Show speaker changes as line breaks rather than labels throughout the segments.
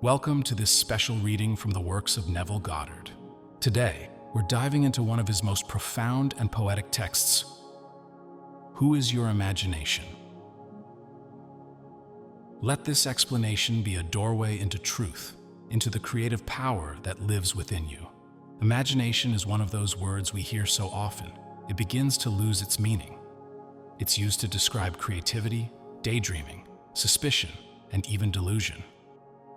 Welcome to this special reading from the works of Neville Goddard. Today, we're diving into one of his most profound and poetic texts. Who is your imagination? Let this explanation be a doorway into truth, into the creative power that lives within you. Imagination is one of those words we hear so often. It begins to lose its meaning. It's used to describe creativity, daydreaming, suspicion, and even delusion.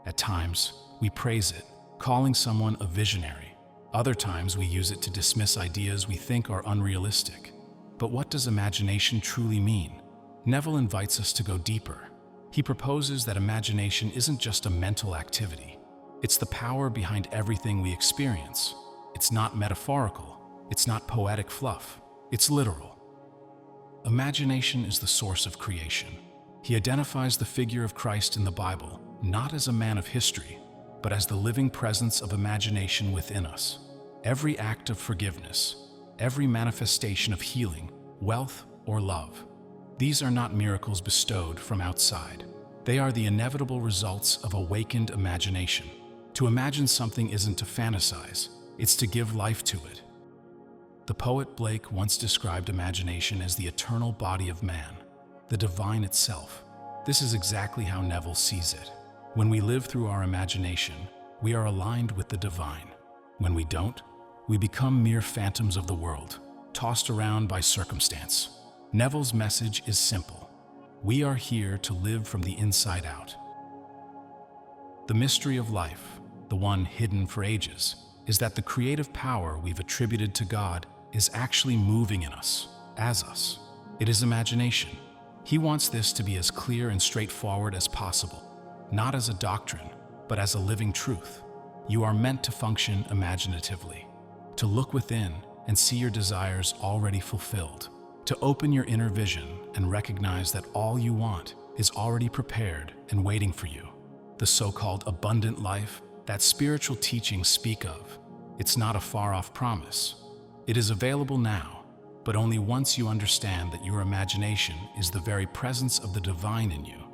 At times, we praise it, calling someone a visionary. Other times, we use it to dismiss ideas we think are unrealistic. But what does imagination truly mean? Neville invites us to go deeper. He proposes that imagination isn't just a mental activity. It's the power behind everything we experience. It's not metaphorical. It's not poetic fluff. It's literal. Imagination is the source of creation. He identifies the figure of Christ in the Bible not as a man of history, but as the living presence of imagination within us. Every act of forgiveness, every manifestation of healing, wealth, or love, these are not miracles bestowed from outside. They are the inevitable results of awakened imagination. To imagine something isn't to fantasize, it's to give life to it. The poet Blake once described imagination as the eternal body of man, the divine itself. This is exactly how Neville sees it. When we live through our imagination, we are aligned with the divine. When we don't, we become mere phantoms of the world, tossed around by circumstance. Neville's message is simple. We are here to live from the inside out. The mystery of life, the one hidden for ages, is that the creative power we've attributed to God is actually moving in us, as us. It is imagination. He wants this to be as clear and straightforward as possible. Not as a doctrine, but as a living truth. You are meant to function imaginatively, to look within and see your desires already fulfilled, to open your inner vision and recognize that all you want is already prepared and waiting for you. The so-called abundant life that spiritual teachings speak of, it's not a far-off promise. It is available now, but only once you understand that your imagination is the very presence of the divine in you.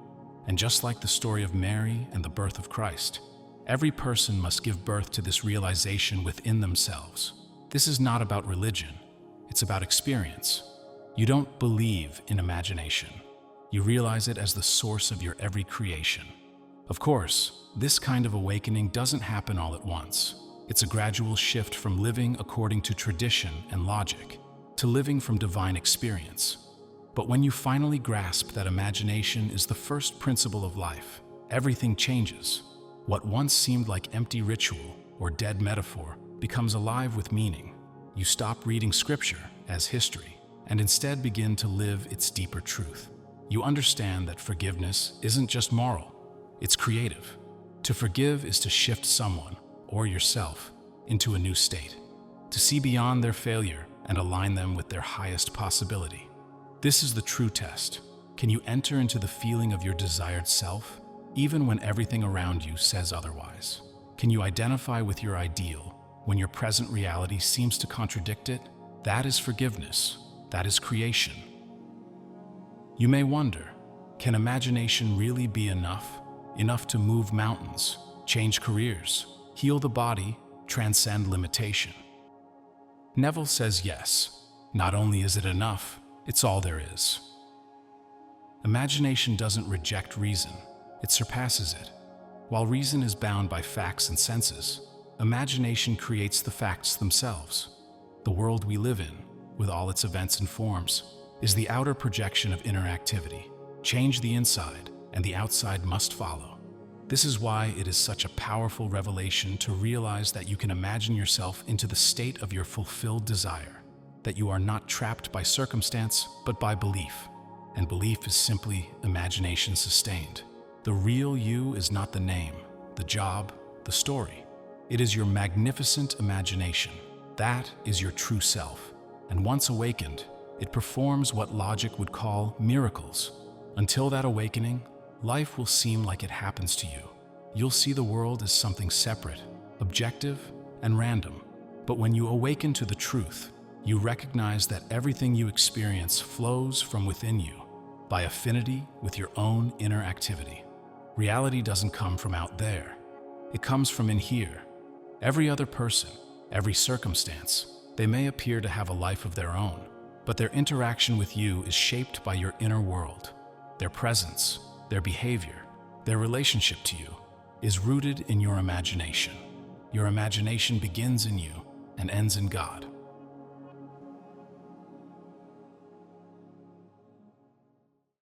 And just like the story of Mary and the birth of Christ, every person must give birth to this realization within themselves. This is not about religion, it's about experience. You don't believe in imagination. You realize it as the source of your every creation. Of course, this kind of awakening doesn't happen all at once. It's a gradual shift from living according to tradition and logic to living from divine experience. But when you finally grasp that imagination is the first principle of life, everything changes. What once seemed like empty ritual or dead metaphor becomes alive with meaning. You stop reading scripture as history and instead begin to live its deeper truth. You understand that forgiveness isn't just moral, it's creative. To forgive is to shift someone or yourself into a new state, to see beyond their failure and align them with their highest possibility. This is the true test. Can you enter into the feeling of your desired self, even when everything around you says otherwise? Can you identify with your ideal when your present reality seems to contradict it? That is forgiveness. That is creation. You may wonder, can imagination really be enough? Enough to move mountains, change careers, heal the body, transcend limitation? Neville says yes. Not only is it enough, it's all there is. Imagination doesn't reject reason, it surpasses it. While reason is bound by facts and senses, imagination creates the facts themselves. The world we live in, with all its events and forms, is the outer projection of inner activity. Change the inside, and the outside must follow. This is why it is such a powerful revelation to realize that you can imagine yourself into the state of your fulfilled desire. That you are not trapped by circumstance, but by belief. And belief is simply imagination sustained. The real you is not the name, the job, the story. It is your magnificent imagination. That is your true self. And once awakened, it performs what logic would call miracles. Until that awakening, life will seem like it happens to you. You'll see the world as something separate, objective, and random. But when you awaken to the truth, you recognize that everything you experience flows from within you, by affinity with your own inner activity. Reality doesn't come from out there. It comes from in here. Every other person, every circumstance, they may appear to have a life of their own, but their interaction with you is shaped by your inner world. Their presence, their behavior, their relationship to you is rooted in your imagination. Your imagination begins in you and ends in God.